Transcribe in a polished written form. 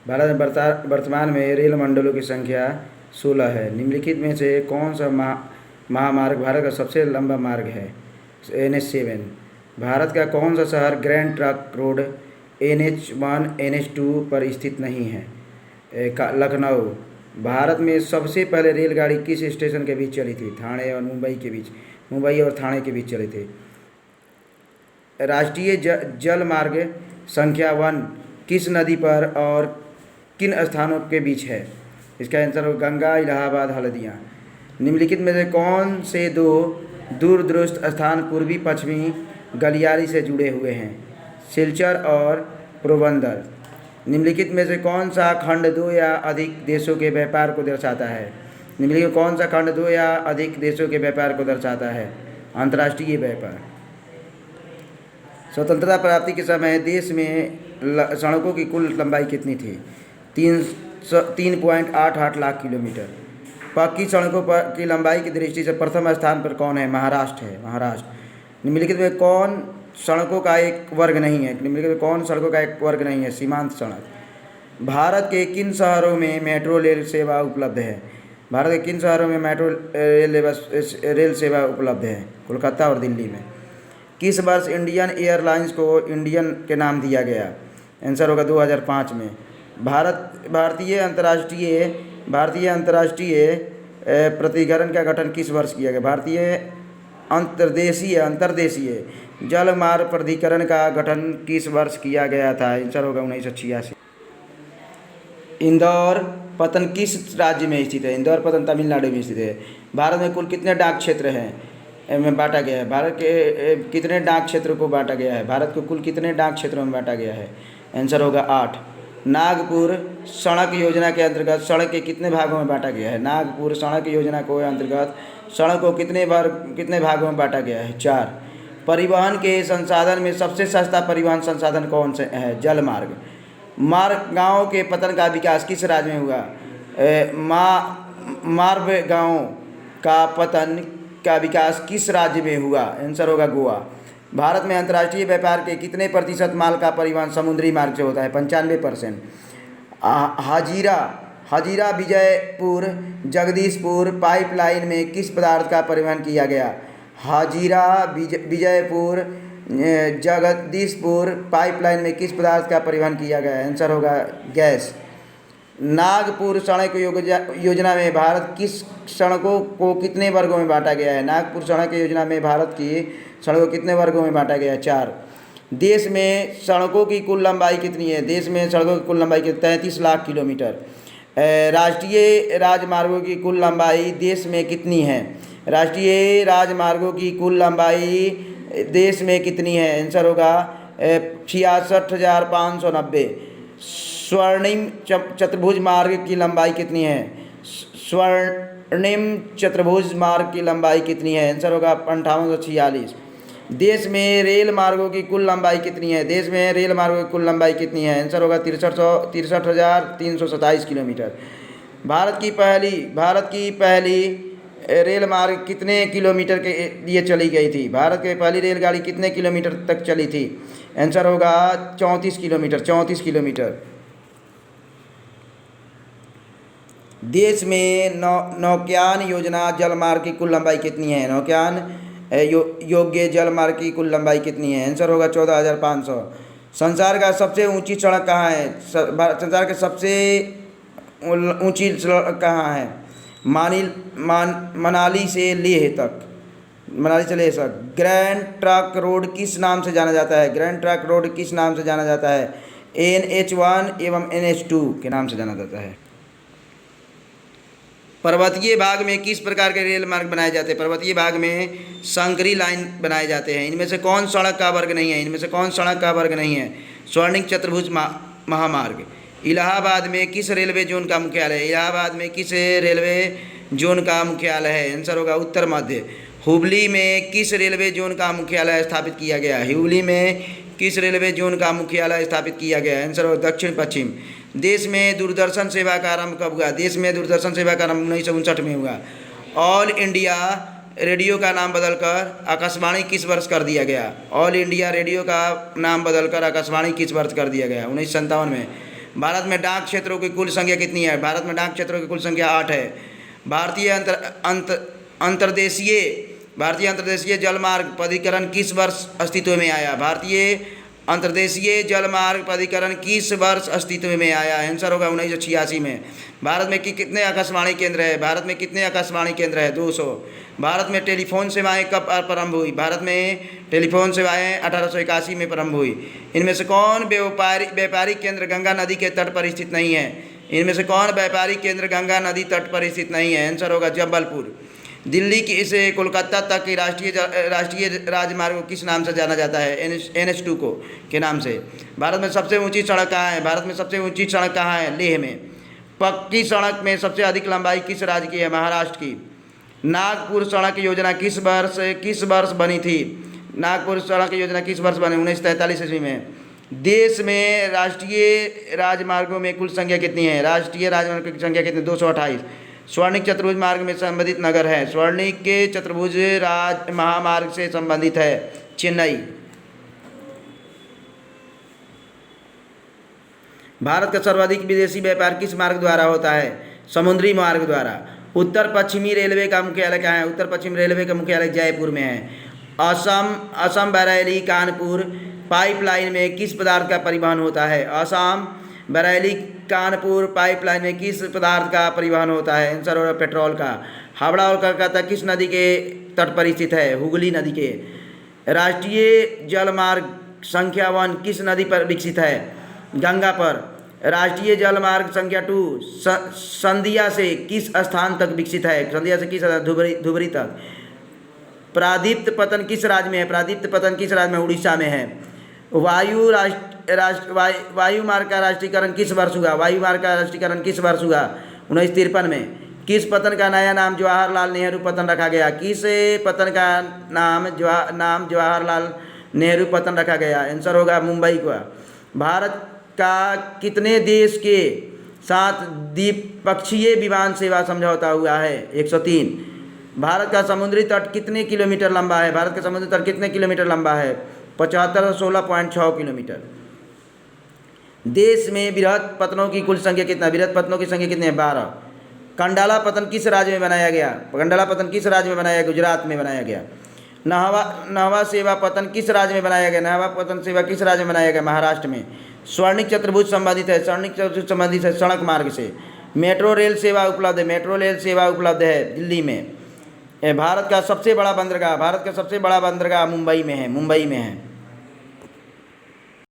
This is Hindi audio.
भारत में वर्तमान में रेल मंडलों की संख्या 16 है। निम्नलिखित में से कौन सा महामार्ग भारत का सबसे लंबा मार्ग है? NH7। भारत का कौन सा शहर grand trunk road NH1 NH2 पर स्थित नहीं है? लखनऊ। भारत में सबसे पहले रेलगाड़ी किस स्टेशन के बीच चली थी? ठाणे और मुंबई के बीच, मुंबई और ठाणे के बीच चले थे। राष्ट्रीय जल मार्ग संख्या 1 किस नदी पर और किन स्थानों के बीच है? इसका आंसर हो गंगा, इलाहाबाद, हल्दिया। निम्नलिखित में से कौन से दो दूरदुस्त स्थान पूर्वी पश्चिमी गलियारी से जुड़े हुए हैं? सिलचर और पोरबंदर। निम्नलिखित में से कौन सा खंड दो या अधिक देशों के व्यापार को दर्शाता है? निम्नलिखित कौन सा खंड दो या अधिक देशों के व्यापार को दर्शाता है? अंतर्राष्ट्रीय व्यापार। स्वतंत्रता प्राप्ति के समय देश में सड़कों की कुल लंबाई कितनी थी? 3.88 लाख किलोमीटर। पक्की सड़कों पर की लंबाई की दृष्टि से प्रथम स्थान पर कौन है? महाराष्ट्र है, महाराष्ट्र। निम्नलिखित में कौन सड़कों का एक वर्ग नहीं है? निम्नलिखित में कौन सड़कों का एक वर्ग नहीं है? सीमांत सड़क। भारत के किन शहरों में मेट्रो रेल सेवा उपलब्ध है? भारत के किन शहरों में मेट्रो रेल सेवा उपलब्ध है? कोलकाता और दिल्ली में। किस वर्ष इंडियन एयरलाइंस को इंडियन के नाम दिया गया? आंसर होगा 2005 में। भारतीय अंतर्राष्ट्रीय प्राधिकरण का गठन किस वर्ष किया गया? भारतीय अंतर्देशीय जल मार्ग प्राधिकरण का गठन किस वर्ष किया गया था? आंसर होगा 1986। इंदौर पतन किस राज्य में स्थित है? इंदौर पतन तमिलनाडु में स्थित है। भारत में कुल कितने डाक क्षेत्र हैं में बांटा गया है? भारत के कितने डाक क्षेत्रों को बांटा गया है? भारत को कुल कितने डाक क्षेत्रों में बांटा गया है? आंसर होगा 8। नागपुर सड़क योजना के अंतर्गत सड़क के कितने भागों में बांटा गया है? नागपुर सड़क योजना को अंतर्गत सड़क को कितने भागों में बांटा गया है? 4। परिवहन के संसाधन में सबसे सस्ता परिवहन संसाधन कौन से है? जल मार्ग। मारगांव के पतन का विकास किस राज्य में हुआ? मारगांव का पतन का विकास किस राज्य में हुआ? आंसर होगा गोवा। भारत में अंतर्राष्ट्रीय व्यापार के कितने प्रतिशत माल का परिवहन समुद्री मार्ग से होता है? 95%। हाजीरा विजयपुर जगदीशपुर पाइपलाइन में किस पदार्थ का परिवहन किया गया? हाजीरा विजयपुर जगदीशपुर पाइपलाइन में किस पदार्थ का परिवहन किया गया? आंसर होगा गैस। नागपुर सड़क योजना में भारत किस सड़कों को कितने वर्गों में बांटा गया है? नागपुर सड़क योजना में भारत की सड़कों को कितने वर्गों में बांटा गया है? 4। देश में सड़कों की कुल लंबाई कितनी है? देश में सड़कों की कुल लंबाई 33 लाख किलोमीटर। राष्ट्रीय राजमार्गों की कुल लंबाई देश में कितनी है? राष्ट्रीय राजमार्गों की कुल लंबाई देश में कितनी है? आंसर होगा 66,590। स्वर्णिम चतुर्भुज मार्ग की लंबाई कितनी है? स्वर्णिम चतुर्भुज मार्ग की लंबाई कितनी है? आंसर होगा 5846। देश में रेल मार्गों की कुल लंबाई कितनी है? देश में रेल मार्गों की कुल लंबाई कितनी है? आंसर होगा 63,327 किलोमीटर। भारत की पहली रेल मार्ग कितने किलोमीटर के लिए चली गई थी? भारत की पहली रेलगाड़ी कितने किलोमीटर तक चली थी? आंसर होगा 34 किलोमीटर। देश में नौकायन योजना जलमार्ग की कुल लंबाई कितनी है? नौकायन योग्य जलमार्ग की कुल लंबाई कितनी है? आंसर होगा 14,500। संसार का सबसे ऊंची सड़क कहाँ है? संसार की सबसे ऊंची सड़क कहाँ है? मनाली से लेह तक। ग्रैंड ट्रंक रोड किस नाम से जाना जाता है? ग्रैंड ट्रंक रोड किस नाम से जाना जाता है? NH1 एवं NH2 के नाम से जाना जाता है। पर्वतीय भाग में किस प्रकार के रेल मार्ग बनाए जाते हैं? पर्वतीय भाग में संकरी लाइन बनाए जाते हैं। इनमें से कौन सड़क का वर्ग नहीं है? स्वर्णिम चतुर्भुज महामार्ग। इलाहाबाद में किस रेलवे जोन का मुख्यालय है? इलाहाबाद में किस रेलवे जोन का मुख्यालय है? आंसर होगा उत्तर मध्य। हुबली में किस रेलवे जोन का मुख्यालय स्थापित किया गया? हुबली में किस रेलवे जोन का मुख्यालय स्थापित किया गया? आंसर होगा दक्षिण पश्चिम। देश में दूरदर्शन सेवा का आरंभ कब हुआ? देश में दूरदर्शन सेवा का आरंभ 1959 में हुआ। ऑल इंडिया रेडियो का नाम बदलकर आकाशवाणी किस वर्ष कर दिया गया? ऑल इंडिया रेडियो का नाम बदलकर आकाशवाणी किस वर्ष कर दिया गया? 1957 में। भारत में डाक क्षेत्रों की कुल संख्या कितनी है? भारत में डाक क्षेत्रों की कुल संख्या 8 है। भारतीय अंतर्देशीय जलमार्ग प्राधिकरण किस वर्ष अस्तित्व में आया? भारतीय अंतर्देशीय जलमार्ग प्राधिकरण किस वर्ष अस्तित्व में आया? आंसर होगा 1986 में। भारत में कितने आकाशवाणी केंद्र है? भारत में कितने आकाशवाणी केंद्र है? 200। भारत में टेलीफोन सेवाएं कब प्रारंभ हुई? भारत में टेलीफोन सेवाएं 1881 में प्रारंभ हुई। इनमें से कौन व्यापारिक केंद्र गंगा नदी के तट पर स्थित नहीं है? इनमें से कौन व्यापारिक केंद्र गंगा नदी तट पर स्थित नहीं है? आंसर होगा जबलपुर। दिल्ली की से कोलकाता तक की राष्ट्रीय राजमार्ग को किस नाम से जाना जाता है? NH2 को के नाम से। भारत में सबसे ऊंची सड़क कहाँ है? भारत में सबसे ऊंची सड़क कहाँ है? लेह में। पक्की सड़क में सबसे अधिक लंबाई किस राज्य की है? महाराष्ट्र की। नागपुर सड़क योजना किस वर्ष बनी थी? नागपुर सड़क योजना किस वर्ष बनी? 1943 ईस्वी में। देश में राष्ट्रीय राजमार्गों में कुल संख्या कितनी है? राष्ट्रीय राजमार्गों की संख्या कितनी? 228। स्वर्णिक चतुर्भुज मार्ग में संबंधित नगर है? स्वर्णिक के चतुर्भुज महामार्ग से संबंधित है चेन्नई। भारत का सर्वाधिक विदेशी व्यापार किस मार्ग द्वारा होता है? समुद्री मार्ग द्वारा। उत्तर पश्चिमी रेलवे का मुख्यालय कहाँ है? उत्तर पश्चिम रेलवे का मुख्यालय जयपुर में है। असम बरेली कानपुर पाइपलाइन में किस पदार्थ का परिवहन होता है? असम बरेली कानपुर पाइपलाइन में किस पदार्थ का परिवहन होता है? आंसर होगा पेट्रोल का। हावड़ा और कलकत्ता किस नदी के तट पर स्थित है? हुगली नदी के। राष्ट्रीय जलमार्ग संख्या 1 किस नदी पर विकसित है? गंगा पर। राष्ट्रीय जलमार्ग संख्या 2 संधिया से किस स्थान तक विकसित है? संधिया से किस धुबरी तक। प्रादीप्त पतन किस राज्य में है? प्रादीप्त पतन किस राज्य में? उड़ीसा में है। वायु मार्ग का राष्ट्रीयकरण किस वर्ष हुआ? वायु मार्ग का राष्ट्रीयकरण किस वर्ष हुआ? 1953 में। किस पतन का नया नाम जवाहरलाल नेहरू पतन रखा गया? किस पतन का नाम जवाहरलाल नेहरू पतन रखा गया? आंसर होगा मुंबई का। भारत का कितने देश के साथ द्विपक्षीय विमान सेवा समझौता हुआ है? 103। भारत का समुद्री तट कितने किलोमीटर लंबा है? भारत का समुद्री तट कितने किलोमीटर लंबा है? 7516.6 किलोमीटर। देश में बृहद पतनों की कुल संख्या कितना? बृहद पतनों की संख्या कितनी है? 12। कंडाला पतन किस राज्य में बनाया गया? कंडाला पतन किस राज्य में बनाया गया? गुजरात में बनाया गया। नहवा सेवा पतन किस राज्य में बनाया गया? नहवा पतन सेवा किस राज्य में बनाया गया? महाराष्ट्र में। स्वर्णिक चतुर्भुज संबंधित है? स्वर्णिक चतुर्भुज संबंधित है सड़क मार्ग से। मेट्रो रेल सेवा उपलब्ध है? मेट्रो रेल सेवा उपलब्ध है दिल्ली में। भारत का सबसे बड़ा बंदरगाह मुंबई में है।